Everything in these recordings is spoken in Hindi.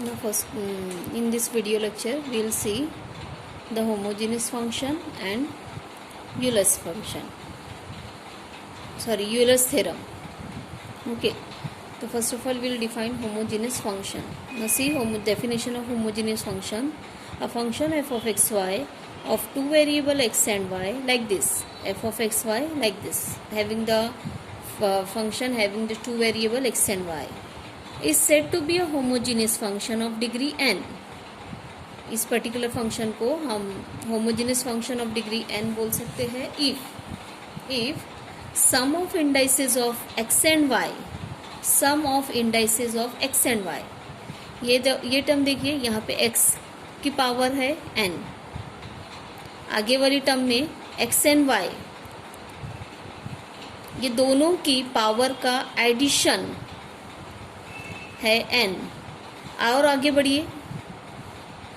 Now first, in this video lecture we will see the homogeneous function and Euler's theorem. Okay, so first of all we will define homogeneous function. Now see definition of homogeneous function: a function f of xy of two variable x and y like this, f of xy like this, having the function having the two variable x and y is said to be a homogeneous function of degree n. इस पर्टिकुलर फंक्शन को हम homogeneous function of degree n बोल सकते हैं if sum of indices of x and y, sum of indices of x and y, ये टर्म देखिए, यहाँ पे x की पावर है n, आगे वाली टर्म में x एंड y, ये दोनों की पावर का एडिशन है n. और आगे बढ़िए,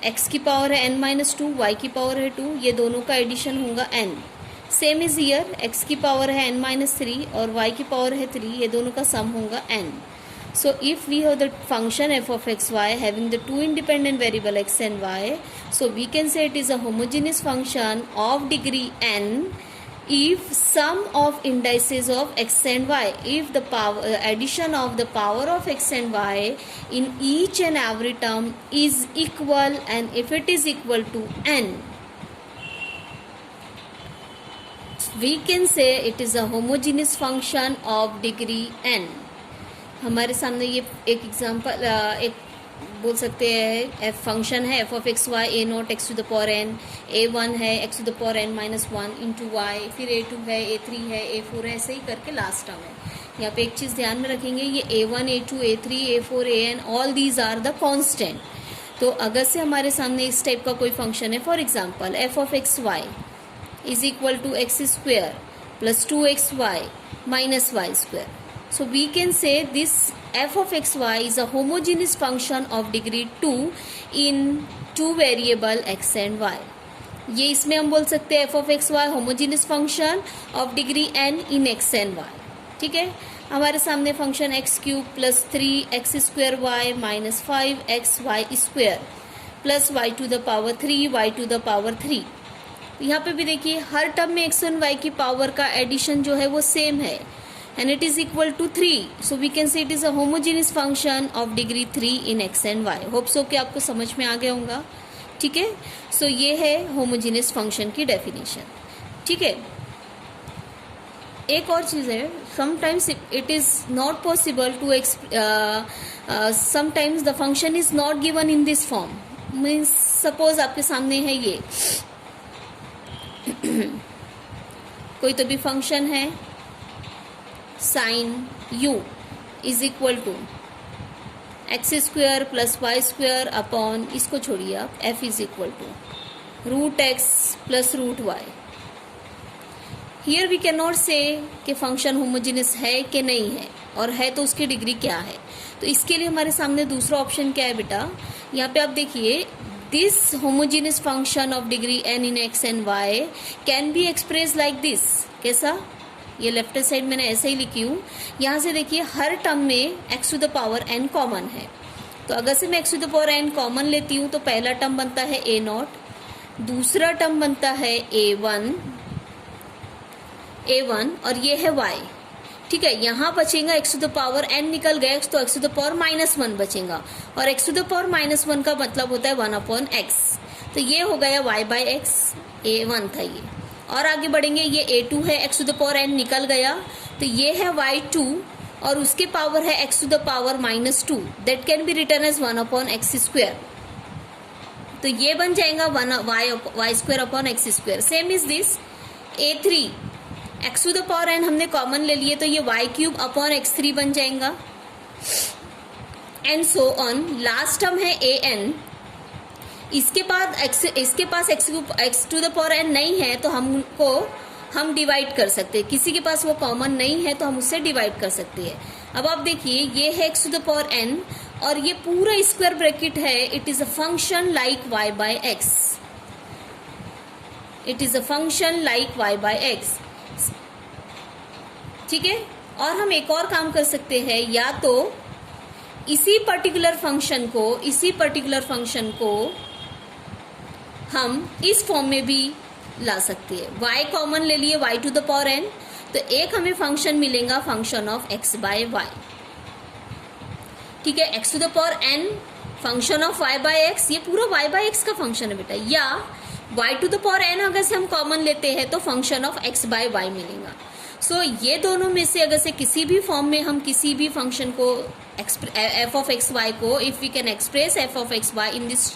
x की पावर है n-2, y की पावर है 2, ये दोनों का एडिशन होगा n. Same is here, x की पावर है n-3 और y की पावर है 3, ये दोनों का सम होगा n. So if we have the function f of xy having the two independent variable x and y, so we can say it is a homogeneous function of degree n if sum of indices of x and y, if the power addition of the power of x and y in each and every term is equal, and if it is equal to n, we can say it is a homogeneous function of degree n. हमारे सामने ये एक एग्जांपल एक बोल सकते हैं, एफ फंक्शन है F of x Y, A naught X to the power N, a1 है x to the power n-1 into Y, फिर a2 है, a3 है, a4 है, ऐसे ही करके लास्ट टर्म है. यहाँ पे एक चीज़ ध्यान में रखेंगे, ये a1, a2, a3, a4, an all these are the constant. तो अगर से हमारे सामने इस टाइप का कोई फंक्शन है, for example F of x Y is equal to X square plus 2xy minus Y square. So we can say this f of xy is a homogeneous function of degree 2 in two variable x and y. ये इसमें हम बोल सकते हैं f of xy homogeneous function of degree n in x and y. ठीक है, हमारे सामने function x cube plus 3x square y minus 5x y square plus y to the power 3 y to the power 3. यहाँ पे भी देखिए हर टर्म में x और y की पावर का एडिशन जो है वो सेम है, and it is equal to 3. So we can say it is a homogeneous function of degree 3 in x and y. Hope so कि आपको समझ में आ गया होगा. ठीक है, so ये है homogeneous function की definition. ठीक है, एक और चीज़ है, sometimes it is not possible to sometimes the function is not given in this form. Means suppose आपके सामने है ये कोई तो भी फंक्शन है sine u is equal to X square plus Y square upon, इसको छोड़िए आप, f is equal to root x plus root Y. Here we can not say कि फंक्शन होमोजेनियस है कि नहीं है, और है तो उसकी डिग्री क्या है. तो इसके लिए हमारे सामने दूसरा ऑप्शन क्या है बेटा, यहाँ पे आप देखिए, this homogeneous function of degree n in x and y can be express like this. कैसा, ये लेफ्ट साइड मैंने ऐसे ही लिखी हूँ. यहाँ से देखिए हर टर्म में x to the power n common है, तो अगर से मैं x to the power n common लेती हूँ तो पहला टर्म बनता है a नॉट, दूसरा टर्म बनता है a1 और ये है y. ठीक है, यहाँ बचेगा x to the power n निकल गया तो x टू द पावर -1 बचेगा, और x टू द पावर -1 का मतलब होता है 1/x. तो ये हो गया y बाई एक्स, a1 था ये. और आगे बढ़ेंगे, ये a2 है, x to the power n निकल गया, तो ये है y2 और उसके पावर है x to the power -2. That can be written as 1/x square. तो ये बन जाएगा y square upon x square. Same is this a3, x to the power n हमने कॉमन ले लिए, तो ये y क्यूब अपॉन x3 बन जाएगा, and so on. Last term है an, इसके पास x to the power n नहीं है, तो हम डिवाइड कर सकते हैं. किसी के पास वो कॉमन नहीं है तो हम उससे डिवाइड कर सकते हैं. अब आप देखिए, ये है x to the power n और ये पूरा स्क्वायर ब्रैकेट है. It is a function like y by X. It is a function like y by X. ठीक है, और हम एक और काम कर सकते हैं, या तो इसी पर्टिकुलर फंक्शन को हम इस फॉर्म में भी ला सकते हैं। y कॉमन ले लिए, y to the power n, तो एक हमें फंक्शन मिलेगा function of x by y। ठीक है, x to the power n function of y by x, ये पूरा y बाय x का फंक्शन है बेटा। या y to the power n अगर से हम कॉमन लेते हैं तो function of x by y मिलेगा। सो ये दोनों में से अगर से किसी भी फॉर्म में हम किसी भी फंक्शन को f ऑफ एक्स वाई को, if we can express f of x y in this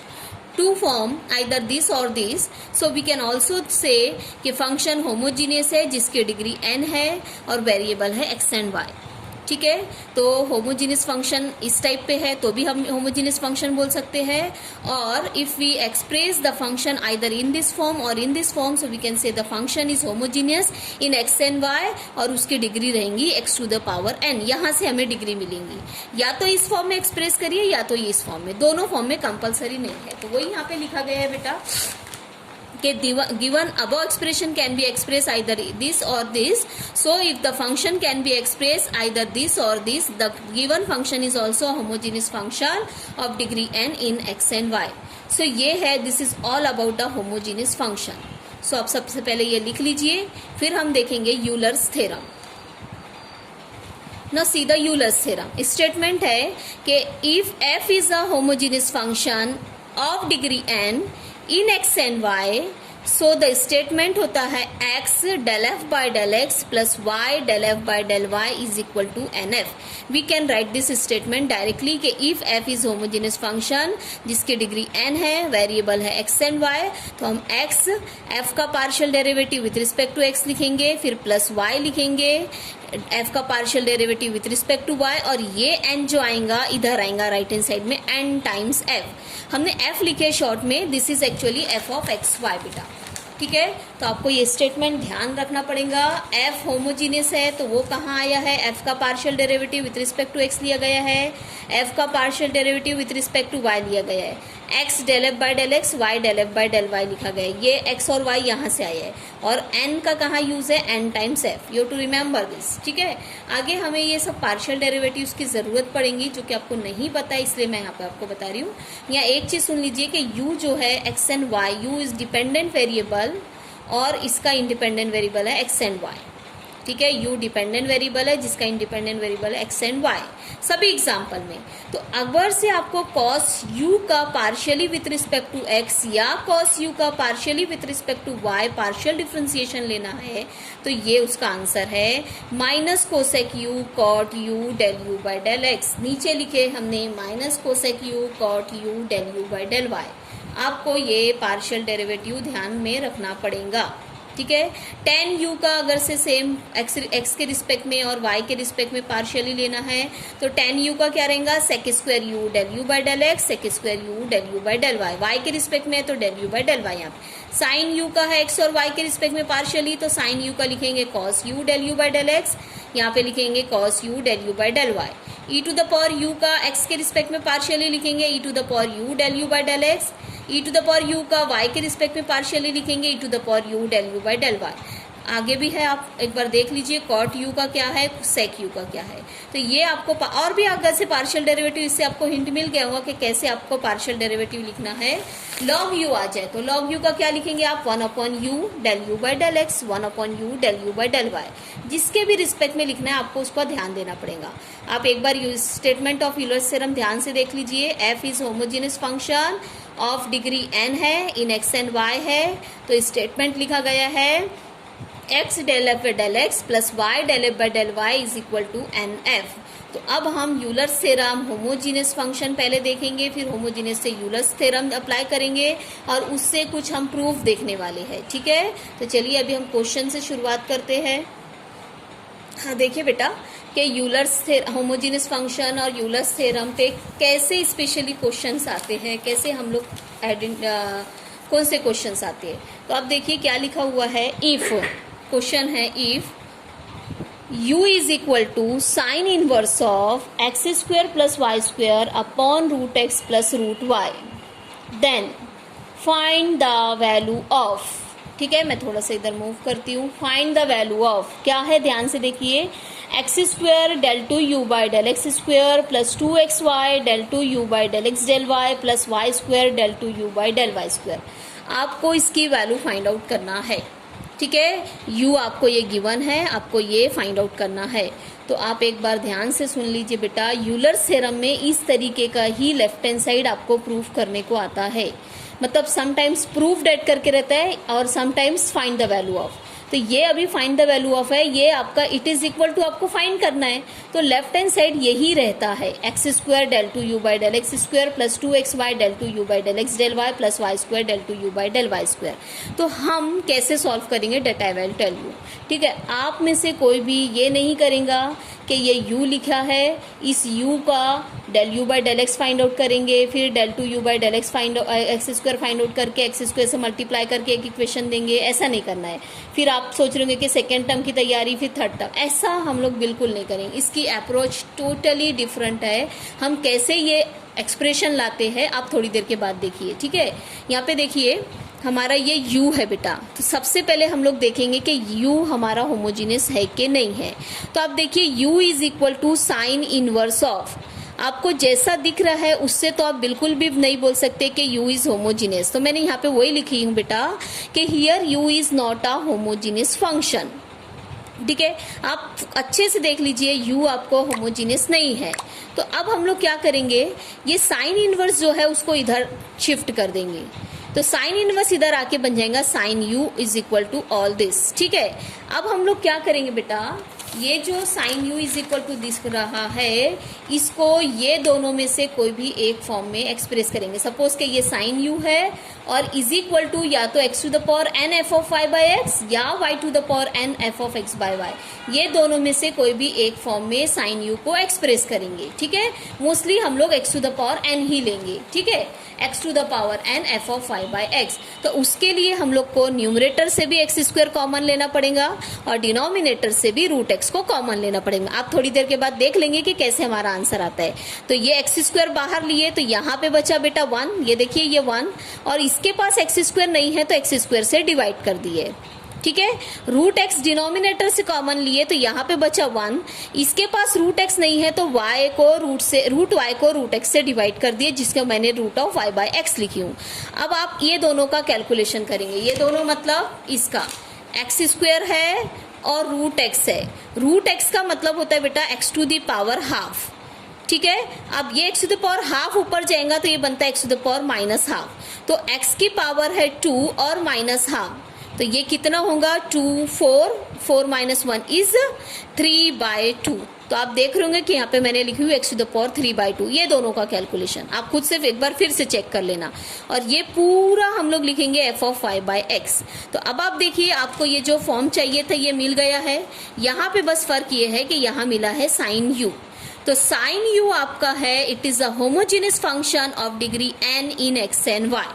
two form, either this और this, so we can also say कि फंक्शन होमोजीनियस है जिसकी डिग्री n है और वेरिएबल है x एंड y। ठीक है, तो होमोजीनियस फंक्शन इस टाइप पे है तो भी हम होमोजीनियस फंक्शन बोल सकते हैं। और if we express the function either in this form और in this form, so we can say the function is homogeneous in x and y, और उसकी डिग्री रहेंगी x to the power n। यहाँ से हमें डिग्री मिलेंगी, या तो इस फॉर्म में एक्सप्रेस करिए या तो इस फॉर्म में, दोनों फॉर्म में कंपलसरी नहीं है। तो वही यहाँ पे लिखा गया है बेटा कि given above expression can be expressed either this or this. So if the function can be expressed either this or this, the given function is also a homogeneous function of degree n in x and y. So ये है, this is all about the homogeneous function. So आप सबसे पहले ये लिख लीजिए, फिर हम देखेंगे Euler's theorem. Now see the Euler's theorem. Statement है कि if f is a homogeneous function of degree n in x and y, so the statement होता है x del f by del x plus y del f by del y is equal to nf. We can write this statement directly कि if f is homogeneous function जिसकी डिग्री n है, वेरिएबल है x and y, तो हम x f का partial derivative with respect to x लिखेंगे, फिर प्लस y लिखेंगे, f का partial derivative with respect to y, और ये n जो आएगा इधर आएगा राइट हैंड साइड में n टाइम्स f। हमने f लिखे शॉर्ट में, this is actually f of x Y बेटा। ठीक है, तो आपको ये स्टेटमेंट ध्यान रखना पड़ेगा। f होमोजीनियस है तो वो कहाँ आया है, f का partial derivative with respect to x लिया गया है, f का partial derivative with respect to y लिया गया है, x del F by del X, y del F by del y लिखा गया है। ये x और y यहाँ से आया है, और n का कहाँ यूज है, n times f। You to remember this. ठीक है, आगे हमें ये सब पार्शियल डेरिवेटिव्स की जरूरत पड़ेगी जो कि आपको नहीं पता, इसलिए मैं यहाँ पे आपको बता रही हूँ। यहाँ एक चीज सुन लीजिए कि u जो है x and y, u is dependent variable और इसका इंडिपेंडेंट वेरिएबल है x एंड y। ठीक है, u डिपेंडेंट वेरिएबल है जिसका इंडिपेंडेंट वेरिएबल है x एंड y सभी एग्जाम्पल में। तो अगर से आपको cos u का partially with respect to x या cos u का partially with respect to y partial differentiation लेना है, तो ये उसका आंसर है minus cosec u cot u del u by del x। नीचे लिखे हमने minus cosec u cot u del u by del y। आपको ये पार्शियल डेरिवेटिव ध्यान में रखना पड़ेगा। ठीक है, tan u का अगर से सेम x के रिस्पेक्ट में और y के रिस्पेक्ट में पार्शियली लेना है, तो tan u का क्या रहेगा, sec square u del u by del x, sec square u del u by del y। y के रिस्पेक्ट में है तो del u by del y। यहाँ पे साइन u का है x और y के रिस्पेक्ट में पार्शियली, तो साइन u का लिखेंगे cos u del u by del x, यहाँ पे लिखेंगे cos u del u by del y। e to the power u का x के रिस्पेक्ट में पार्शियली लिखेंगे e to the power u del u by del x, e to the power u का y के रिस्पेक्ट में पार्शियली लिखेंगे e to the power u del u by del y। आगे भी है, आप एक बार देख लीजिए कॉट u का क्या है, सेक u का क्या है। तो ये आपको और भी अगर से पार्शियल डेरिवेटिव, इससे आपको हिंट मिल गया होगा कि कैसे आपको पार्शियल डेरिवेटिव लिखना है। लॉग u आ जाए तो लॉग u का क्या लिखेंगे आप, 1/u del u by del x, 1/u del u by del y। जिसके भी रिस्पेक्ट में लिखना है आपको उसका ध्यान देना पड़ेगा। आप एक बार स्टेटमेंट ऑफ यूलर्स थ्योरम ध्यान से देख लीजिए। f is homogeneous function of degree n है, इन x एंड y है, तो स्टेटमेंट लिखा गया है x del F by del x plus y del F by del y is equal to nf। तो अब हम यूलर्स थ्योरम होमोजीनियस फंक्शन पहले देखेंगे, फिर होमोजीनियस से यूलर्स थ्योरम अप्लाई करेंगे और उससे कुछ हम प्रूफ देखने वाले हैं। ठीक है, तो चलिए अभी हम क्वेश्चन से शुरुआत करते हैं। हाँ देखिए बेटा कि यूलर्स होमोजीनियस फंक्शन और यूलर्स थ्योरम पे कैसे स्पेशली क्वेश्चंस आते हैं, कैसे हम लोग कौन से क्वेश्चंस आते हैं। तो अब देखिए क्या लिखा हुआ है, इफ क्वेश्चन है, if u is equal to sine inverse of x square plus Y square upon root x plus root y, then find the value of. ठीक है, मैं थोड़ा सा इधर मूव करती हूँ। फाइंड द वैल्यू ऑफ क्या है, ध्यान से देखिए, x square del two u by del x square plus 2xy del two u by del x del y plus Y square del two u by del y square. आपको इसकी वैल्यू फाइंड आउट करना है, ठीक है। u आपको ये गिवन है, आपको ये फाइंड आउट करना है। तो आप एक बार ध्यान से सुन लीजिए बेटा, यूलर्स थ्योरम में इस तरीके का ही लेफ्ट हैंड साइड आपको प्रूफ करने को आता है। मतलब समटाइम्स प्रूफ डेट करके रहता है और sometimes find the value of. तो ये अभी फाइंड द वैल्यू ऑफ है, ये आपका इट इज इक्वल टू आपको फाइंड करना है। तो लेफ्ट हैंड साइड यही रहता है, x square del two u by del x square plus 2xy del two u by del x del y plus Y square del two u by del y square. तो हम कैसे सॉल्व करेंगे that I will tell you, ठीक है। आप में से कोई भी ये नहीं करेगा कि ये u लिखा है, इस u का del u by del x find out करेंगे, फिर del two u by del x x square find out करके एक्स स्क्वायर से मल्टीप्लाई करके एक इक्वेशन देंगे, ऐसा नहीं करना है। फिर आप सोच रहे होंगे कि सेकेंड टर्म की तैयारी, फिर थर्ड टर्म, ऐसा हम लोग बिल्कुल नहीं करेंगे। इसकी अप्रोच टोटली डिफरेंट है। हम कैसे ये एक्सप्रेशन लाते हैं आप थोड़ी देर के बाद देखिए, ठीक है। यहाँ पे देखिए हमारा ये u है बेटा, तो सबसे पहले हम लोग देखेंगे कि u हमारा होमोजीनियस है कि नहीं है। तो आप देखिए u is equal to sine inverse of, आपको जैसा दिख रहा है उससे तो आप बिल्कुल भी नहीं बोल सकते कि u इज होमोजीनियस। तो मैंने यहाँ पे वही लिखी हूँ बेटा कि here u is not a homogeneous function, ठीक है। आप अच्छे से देख लीजिए u आपको होमोजीनियस नहीं है। तो अब हम लोग क्या करेंगे, ये साइन इनवर्स जो है उसको इधर शिफ्ट कर देंगे। तो साइन इनवर्स इधर आके बन जाएगा sine u is equal to all this, ठीक है। अब हम लोग क्या करेंगे बेटा, ये जो sine u is equal to दिख रहा है, इसको ये दोनों में से कोई भी एक फॉर्म में एक्सप्रेस करेंगे। सपोज कि ये साइन u है और इज इक्वल टू या तो x to the power n f of y by x या y to the power n f of x by y, ये दोनों में से कोई भी एक फॉर्म में साइन u को एक्सप्रेस करेंगे, ठीक है। मोस्टली हम लोग x to the power n ही लेंगे, ठीक है, x to the power n f of y by x. तो उसके लिए हम लोग को न्यूमरेटर से भी एक्स स्क्वायर कॉमन लेना पड़ेगा और डिनोमिनेटर से भी रूट एक्स को कॉमन लेना पड़ेगा। आप थोड़ी देर के बाद देख लेंगे कि कैसे हमारा आंसर आता है। तो ये एक्स स्क्वायर बाहर लिए तो यहाँ पे बचा बेटा 1, ये देखिए ये 1, और इसके पास एक्स स्क्वायर नहीं है तो एक्स स्क्वायर से डिवाइड कर दिए, ठीक है। रूट एक्स डिनोमिनेटर से कॉमन लिए तो यहाँ पे बचा 1, इसके पास रूट एक्स नहीं है तो y को रूट y को रूट एक्स से डिवाइड कर दिए, जिसका मैंने root of y by x लिखी हूँ। अब आप ये दोनों का कैलकुलेशन करेंगे, ये दोनों मतलब इसका एक्स स्क्वायर है और रूट एक्स है। रूट एक्स का मतलब होता है बेटा x to the power half, ठीक है। अब ये x to the power half ऊपर जाएगा तो ये बनता है x to the power minus half. तो एक्स की पावर है 2 और माइनस हाफ, तो ये कितना होगा 2 4 माइनस 1 इज 3/2। तो आप देख रहे होंगे कि यहाँ पे मैंने लिखी हुई एक्स टू द पावर 3/2। ये दोनों का कैलकुलेशन आप खुद से एक बार फिर से चेक कर लेना। और ये पूरा हम लोग लिखेंगे F of y by x. तो अब आप देखिए आपको ये जो फॉर्म चाहिए था ये मिल गया है। यहाँ पे बस फर्क ये है कि यहाँ मिला है साइन u। तो साइन u आपका है it is a homogeneous function of degree n in x and y।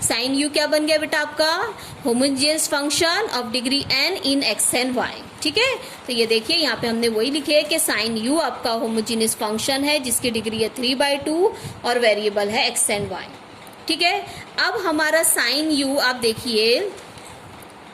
Sine u क्या बन गया बेटा आपका, homogeneous function of degree n in x and y, ठीक है। तो ये देखिए यहाँ पे हमने वही लिखे है कि साइन u आपका होमोजेनियस फंक्शन है जिसकी डिग्री है 3/2 और वेरिएबल है x एंड y, ठीक है। अब हमारा साइन u आप देखिए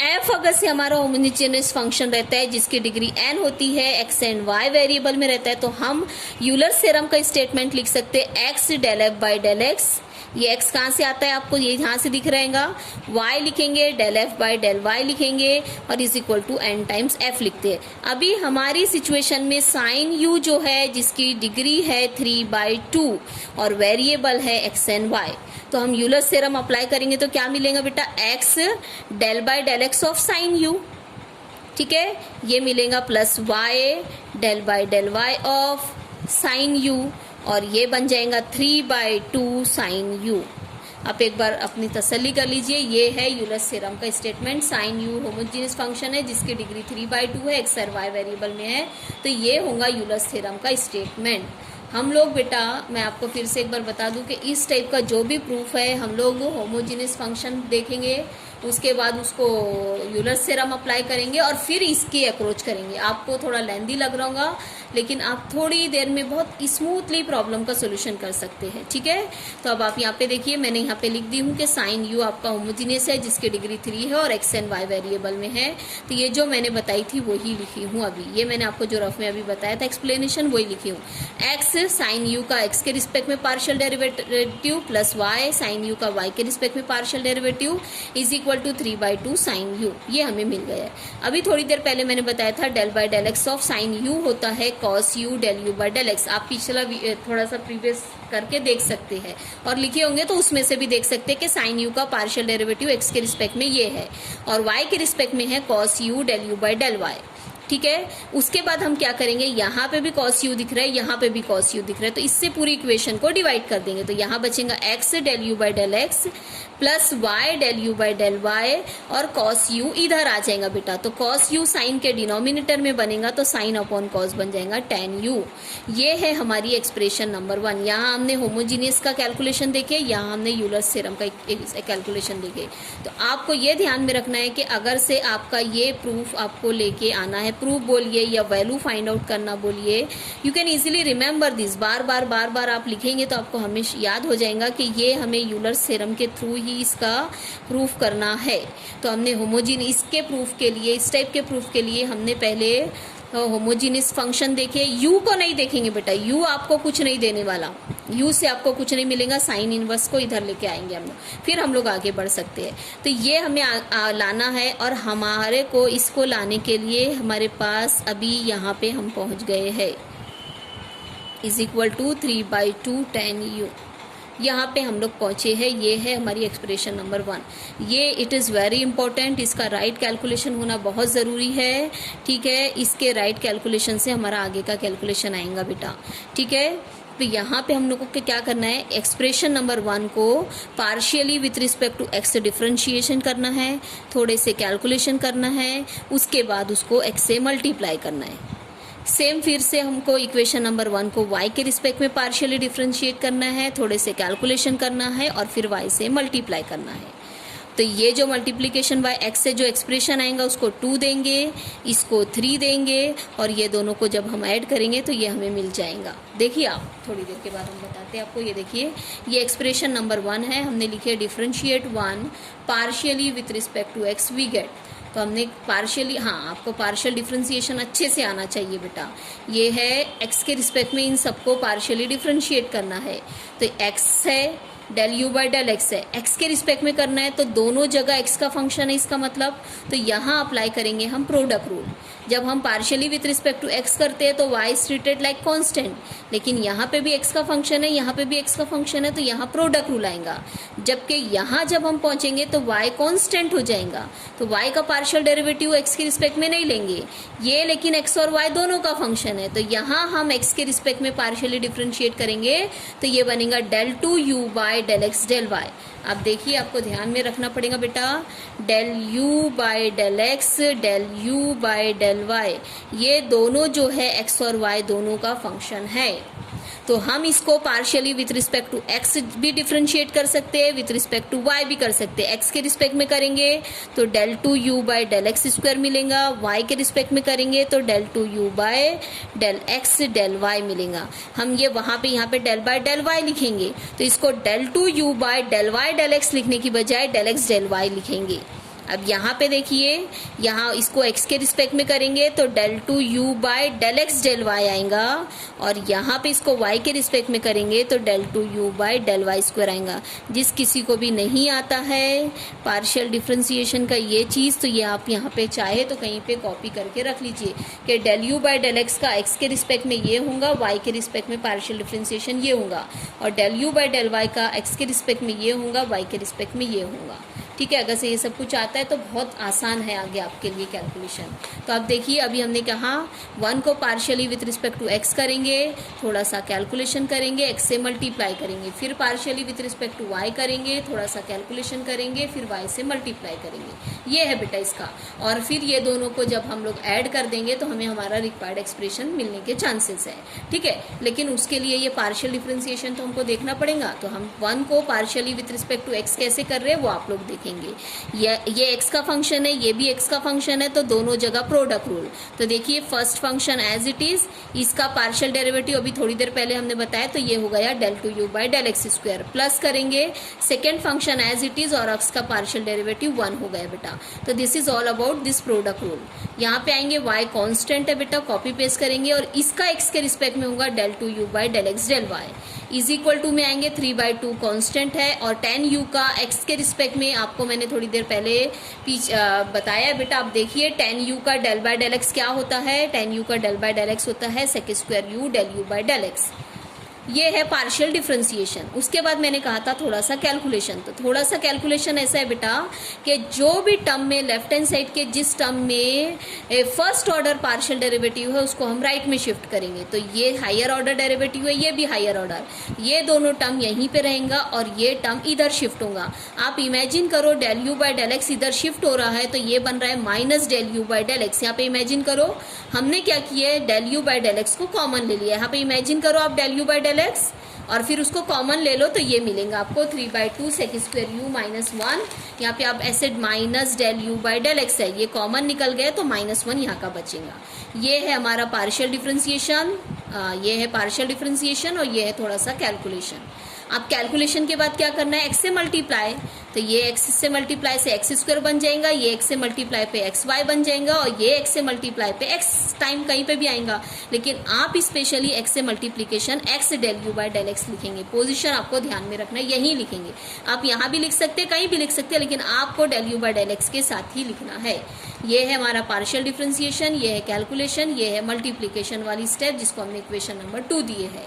f अगर से हमारा होमोजेनियस फंक्शन रहता है जिसकी डिग्री n होती है, x एंड y वेरिएबल में रहता है, तो हम यूलर्स थ्योरम का स्टेटमेंट लिख सकते हैं x del f by del x। ये x कहाँ से आता है आपको, ये यहाँ से दिख रहेगा। y लिखेंगे del f by del y लिखेंगे और is equal to n times f लिखते हैं। अभी हमारी सिचुएशन में साइन u जो है जिसकी डिग्री है 3/2 और वेरिएबल है x एंड y, तो हम यूलर्स थ्योरम अप्लाई करेंगे तो क्या मिलेगा बेटा, x del by del x of sine u, ठीक है। ये मिलेगा plus y del by del y of sine u और ये बन जाएगा 3/2 साइन u। आप एक बार अपनी तसल्ली कर लीजिए, ये है यूलर्स थ्योरम का statement. Sine u homogeneous function है जिसकी डिग्री 3/2 है, x और y वेरिएबल में है, तो ये होगा यूलर्स थ्योरम का स्टेटमेंट। हम लोग बेटा मैं आपको फिर से एक बार बता दूं कि इस टाइप का जो भी प्रूफ है हम लोग होमोजेनियस फंक्शन देखेंगे उसके बाद उसको यूलर्स थ्योरम अप्लाई करेंगे और फिर इसकी अप्रोच करेंगे। आपको थोड़ा लेंदी लग रहा होगा, लेकिन आप थोड़ी देर में बहुत स्मूथली प्रॉब्लम का सोल्यूशन कर सकते हैं। ठीक है, तो अब आप यहाँ पे देखिए, मैंने यहाँ पे लिख दी हूँ कि साइन यू आपका होमोजीनियस है जिसकी डिग्री 3 है और एक्स एंड वाई वेरिएबल में है। तो ये जो मैंने बताई थी वही लिखी हूँ अभी, ये मैंने आपको जो रफ में अभी बताया था एक्सप्लेनेशन वही लिखी हूँ। एक्स साइन यू का एक्स के रिस्पेक्ट में partial derivative plus y sine u का वाई के रिस्पेक्ट में partial derivative is equal to 3/2 sine u, ये हमें मिल गया है। अभी थोड़ी देर पहले मैंने बताया था del by del x of sine u होता है cos u del u by del x. आप पिछला थोड़ा सा प्रीवियस करके देख सकते हैं और लिखे होंगे तो उसमें से भी देख सकते हैं कि साइन यू का पार्शियल डेरिवेटिव एक्स के रिस्पेक्ट में ये है और वाई के रिस्पेक्ट में है cos u del u by del y. ठीक है, उसके बाद हम क्या करेंगे, यहाँ पे भी कॉस यू दिख रहा है, यहाँ पे भी कॉस यू दिख रहा है, तो इससे पूरी इक्वेशन को डिवाइड कर देंगे। तो यहाँ बचेगा x del u by del x plus y del u by del y और कॉस यू इधर आ जाएगा बेटा। तो कॉस यू साइन के डिनोमिनेटर में बनेगा तो साइन अपॉन कॉस बन जाएगा tan यू। ये है हमारी एक्सप्रेशन नंबर 1। यहाँ हमने होमोजीनियस का कैलकुलेशन देखे, यहाँ हमने यूलर्स थ्योरम का कैलकुलेशन देखे। तो आपको ये ध्यान में रखना है कि अगर से आपका ये प्रूफ आपको लेके आना है, प्रूफ बोलिए या वैल्यू फाइंड आउट करना बोलिए, you can easily remember this. बार बार आप लिखेंगे तो आपको हमेशा याद हो जाएगा कि ये हमें यूलर्स थ्योरम के थ्रू ही इसका प्रूफ करना है। तो हमने होमोजीन इसके प्रूफ के लिए, इस टाइप के प्रूफ के लिए हमने पहले होमोजीनियस फंक्शन देखे। यू को नहीं देखेंगे बेटा, यू आपको कुछ नहीं देने वाला, यू से आपको कुछ नहीं मिलेगा। साइन इनवर्स को इधर लेके आएंगे हम लोग, फिर हम लोग आगे बढ़ सकते हैं। तो ये हमें लाना है और हमारे को इसको लाने के लिए हमारे पास अभी यहाँ पे हम पहुँच गए हैं is equal to 3/2 tan u. यहाँ पे हम लोग पहुँचे हैं, ये है हमारी एक्सप्रेशन नंबर 1। ये इट इज़ वेरी इंपॉर्टेंट, इसका राइट कैलकुलेशन होना बहुत ज़रूरी है। ठीक है, इसके राइट कैलकुलेशन से हमारा आगे का कैलकुलेशन आएगा बेटा। ठीक है, तो यहाँ पे हम लोगों को क्या करना है, एक्सप्रेशन नंबर 1 को partially with respect to x differentiation करना है, थोड़े से कैलकुलेशन करना है, उसके बाद उसको एक्स से मल्टीप्लाई करना है। सेम फिर से हमको इक्वेशन नंबर 1 को y के रिस्पेक्ट में पार्शियली डिफरेंशिएट करना है, थोड़े से कैलकुलेशन करना है और फिर y से मल्टीप्लाई करना है। तो ये जो मल्टीप्लिकेशन बाय x से जो एक्सप्रेशन आएगा उसको 2 देंगे, इसको 3 देंगे और ये दोनों को जब हम ऐड करेंगे तो ये हमें मिल जाएगा। देखिए आप, थोड़ी देर के बाद हम बताते हैं आपको। ये देखिए, ये एक्सप्रेशन नंबर 1 है, हमने लिखे differentiate 1 partially with respect to x we get. तो हमने पार्शियली, हाँ आपको पार्शियल डिफरेंशिएशन अच्छे से आना चाहिए बेटा। ये है एक्स के रिस्पेक्ट में इन सबको पार्शियली डिफरेंशिएट करना है। तो एक्स है del u by del x है, एक्स के रिस्पेक्ट में करना है तो दोनों जगह एक्स का फंक्शन है इसका मतलब। तो यहाँ अप्लाई करेंगे हम प्रोडक्ट रूल। जब हम partially with respect to x करते हैं तो y is treated like constant, लेकिन यहाँ पे भी एक्स का फंक्शन है, यहाँ पे भी एक्स का फंक्शन है, तो यहाँ प्रोडक्ट रूल आएगा। जबकि यहाँ जब हम पहुँचेंगे तो वाई कांस्टेंट हो जाएगा, तो वाई का पार्शियल डेरिवेटिव एक्स के रिस्पेक्ट में नहीं लेंगे ये, लेकिन एक्स और वाई दोनों का फंक्शन है। तो यहाँ हम एक्स के रिस्पेक्ट में पार्शियली डिफरेंशिएट करेंगे तो ये बनेगा del 2 u by del x del y। अब देखिए, आपको ध्यान में रखना पड़ेगा बेटा, del u by del x del u by del y, ये दोनों जो है x और y दोनों का फंक्शन है। तो हम इसको partially with respect to x भी डिफरेंशिएट कर सकते हैं, विथ रिस्पेक्ट टू वाई भी कर सकते हैं। एक्स के रिस्पेक्ट में करेंगे तो del 2 u by del x square मिलेगा, वाई के रिस्पेक्ट में करेंगे तो del 2 u by del x del y मिलेगा। हम ये वहाँ पे यहाँ पे del बाय del y लिखेंगे, तो इसको del 2 u by del y del x लिखने की बजाय del x del y लिखेंगे। अब यहाँ पे देखिए, यहाँ इसको x के रिस्पेक्ट में करेंगे तो del 2 u by del x del y आएगा, और यहाँ पे इसको y के रिस्पेक्ट में करेंगे तो del 2 u by del y square आएगा। जिस किसी को भी नहीं आता है पार्शियल डिफरेंशिएशन का ये चीज़, तो ये आप यहाँ पे चाहे तो कहीं पे कॉपी करके रख लीजिए कि del u by del x का x के रिस्पेक्ट में ये होगा, y के रिस्पेक्ट में पार्शियल डिफरेंशिएशन ये होगा, और del u by del y का x के रिस्पेक्ट में ये होगा, y के रिस्पेक्ट में ये होगा। ठीक है, अगर से ये सब कुछ आता है तो बहुत आसान है आगे आपके लिए कैलकुलेशन। तो आप देखिए, अभी हमने कहा 1 को partially with respect to x करेंगे, थोड़ा सा कैलकुलेशन करेंगे, x से मल्टीप्लाई करेंगे, फिर partially with respect to y करेंगे, थोड़ा सा कैलकुलेशन करेंगे, फिर y से मल्टीप्लाई करेंगे। ये है बेटा इसका, और फिर ये दोनों को जब हम लोग ऐड कर देंगे तो हमें हमारा रिक्वायर्ड एक्सप्रेशन मिलने के चांसेस है। ठीक है, लेकिन उसके लिए ये पार्शियल डिफरेंशिएशन तो हमको देखना पड़ेगा। तो हम 1 को partially with respect to x कैसे कर रहे हैं वो आप लोग देखेंगे। लिखेंगे। ये एक्स का फंक्शन है, ये भी एक्स का फंक्शन है, तो दोनों जगह प्रोडक्ट रूल। तो देखिए first function as it is, इसका पार्शियल डेरिवेटिव अभी थोड़ी देर पहले हमने बताया, तो ये हो गया del 2u by del x square, plus करेंगे second function as it is और x का पार्शियल डेरिवेटिव 1 हो गया बेटा। तो this is all about this product rule. यहाँ पे आएंगे y कांस्टेंट है बेटा, कॉपी पेस्ट करेंगे और इसका x के रिस्पेक्ट में होगा del 2u by del x del y is equal to में आएंगे 3/2 कांस्टेंट है और 10u का x के रिस्पेक्ट में आपको मैंने थोड़ी देर पहले बताया है बेटा। आप देखिए 10u का del बाय del x क्या होता है, 10u का del बाय del x होता है sec square u del u by del x। ये है पार्शियल डिफरेंशिएशन। उसके बाद मैंने कहा था थोड़ा सा कैलकुलेशन, तो थोड़ा सा कैलकुलेशन ऐसा है बेटा कि जो भी टर्म में लेफ्ट हैंड साइड के जिस टर्म में फर्स्ट ऑर्डर पार्शियल डेरिवेटिव है उसको हम राइट में शिफ्ट करेंगे। तो ये हायर ऑर्डर डेरिवेटिव है, ये भी हायर ऑर्डर, ये दोनों टर्म यहीं पे रहेगा और ये टर्म इधर शिफ्ट होगा। आप इमेजिन करो del u by del x इधर शिफ्ट हो रहा है, तो ये बन रहा है minus del u by del x। यहाँ पे इमेजिन करो हमने क्या किया है, del u by del x को कॉमन ले लिया है। यहाँ पे इमेजिन करो आप del u by del x और फिर उसको कॉमन ले लो, तो ये मिलेगा आपको 3/2 sec स्क्वायर u माइनस 1। यहाँ पे आप ऐसे minus del u by del x है, ये कॉमन निकल गए तो -1 यहाँ का बचेगा। ये है हमारा पार्शियल डिफरेंशिएशन, ये है पार्शियल डिफरेंशिएशन और ये है थोड़ा सा कैलकुलेशन। अब कैलकुलेशन के बाद क्या करना है, x से मल्टीप्लाई, तो ये x से मल्टीप्लाई से एक्स स्क्वायर बन जाएगा, ये x से मल्टीप्लाई पे एक्स वाई बन जाएगा और ये x से मल्टीप्लाई पे x टाइम कहीं पे भी आएगा, लेकिन आप स्पेशली x से multiplication x del u by del x लिखेंगे। पोजीशन आपको ध्यान में रखना है, यही लिखेंगे। आप यहाँ भी लिख सकते हैं, कहीं भी लिख सकते हैं, लेकिन आपको del u by del x के साथ ही लिखना है। ये है हमारा पार्शियल डिफरेंशिएशन, ये है कैलकुलेशन, ये है मल्टीप्लीकेशन वाली स्टेप जिसको हमने इक्वेशन नंबर 2 दिए है।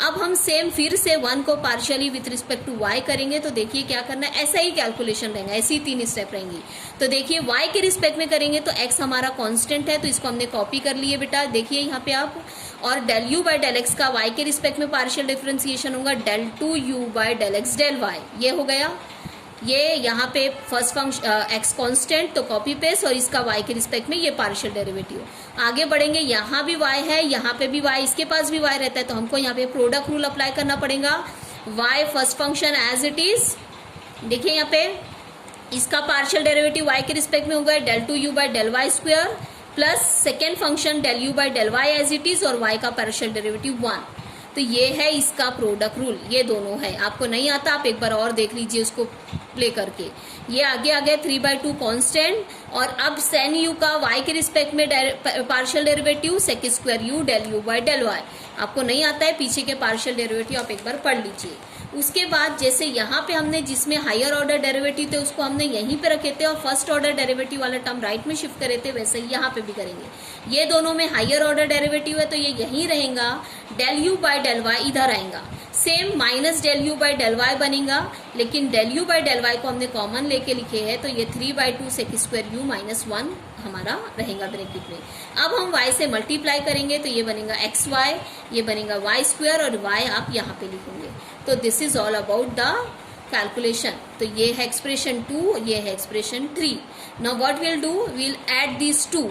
अब हम सेम फिर से 1 को partially with respect to y करेंगे, तो देखिए क्या करना है, ऐसा ही कैलकुलेशन रहेगा, ऐसी 3 स्टेप रहेंगी। तो देखिए y के रिस्पेक्ट में करेंगे तो x हमारा कांस्टेंट है, तो इसको हमने कॉपी कर लिए बेटा। देखिए यहाँ पे आप, और del u by del x का y के रिस्पेक्ट में पार्शियल डिफरेंशिएशन होगा del 2u by del x del y, ये हो गया। ये यहाँ पे फर्स्ट फंक्शन x कांस्टेंट, तो कॉपी पेस्ट और इसका y के रिस्पेक्ट में ये पार्शियल डेरिवेटिव। आगे बढ़ेंगे, यहाँ भी y है, यहाँ पे भी y, इसके पास भी y रहता है, तो हमको यहाँ पे प्रोडक्ट रूल अप्लाई करना पड़ेगा। y first function as it is, देखिए यहाँ पे इसका पार्शियल डेरिवेटिव y के रिस्पेक्ट में होगा del 2u by del y square plus second function del u by del y as it is और y का पार्शियल डेरिवेटिव 1। तो ये है इसका प्रोडक्ट रूल, ये दोनों है। आपको नहीं आता आप एक बार और देख लीजिए उसको प्ले करके। ये आगे आ गया 3/2 कांस्टेंट और अब sin u का y के रिस्पेक्ट में partial derivative sec square u del u by del y। आपको नहीं आता है, पीछे के पार्शियल डेरिवेटिव आप एक बार पढ़ लीजिए। उसके बाद जैसे यहाँ पे हमने जिसमें हायर ऑर्डर डेरिवेटिव थे उसको हमने यहीं पे रखे थे और फर्स्ट ऑर्डर डेरिवेटिव वाला टर्म राइट में शिफ्ट करे थे, वैसे ही यहाँ पे भी करेंगे। ये दोनों में हायर ऑर्डर डेरिवेटिव है तो ये यहीं रहेगा, del u by del y इधर आएगा, same minus del u by del y बनेगा, लेकिन del u by del y को हमने कॉमन लेके लिखे हैं, तो ये 3/2 sec स्क्वायर u माइनस 1 हमारा रहेगा ब्रैकेट में। अब हम y से मल्टीप्लाई करेंगे तो ये बनेगा xy, ये बनेगा y स्क्वायर और y आप यहाँ पे लिखेंगे। तो this is all about the calculation. तो ये है एक्सप्रेशन 2, ये है expression 3। Now what will do, will add this 2,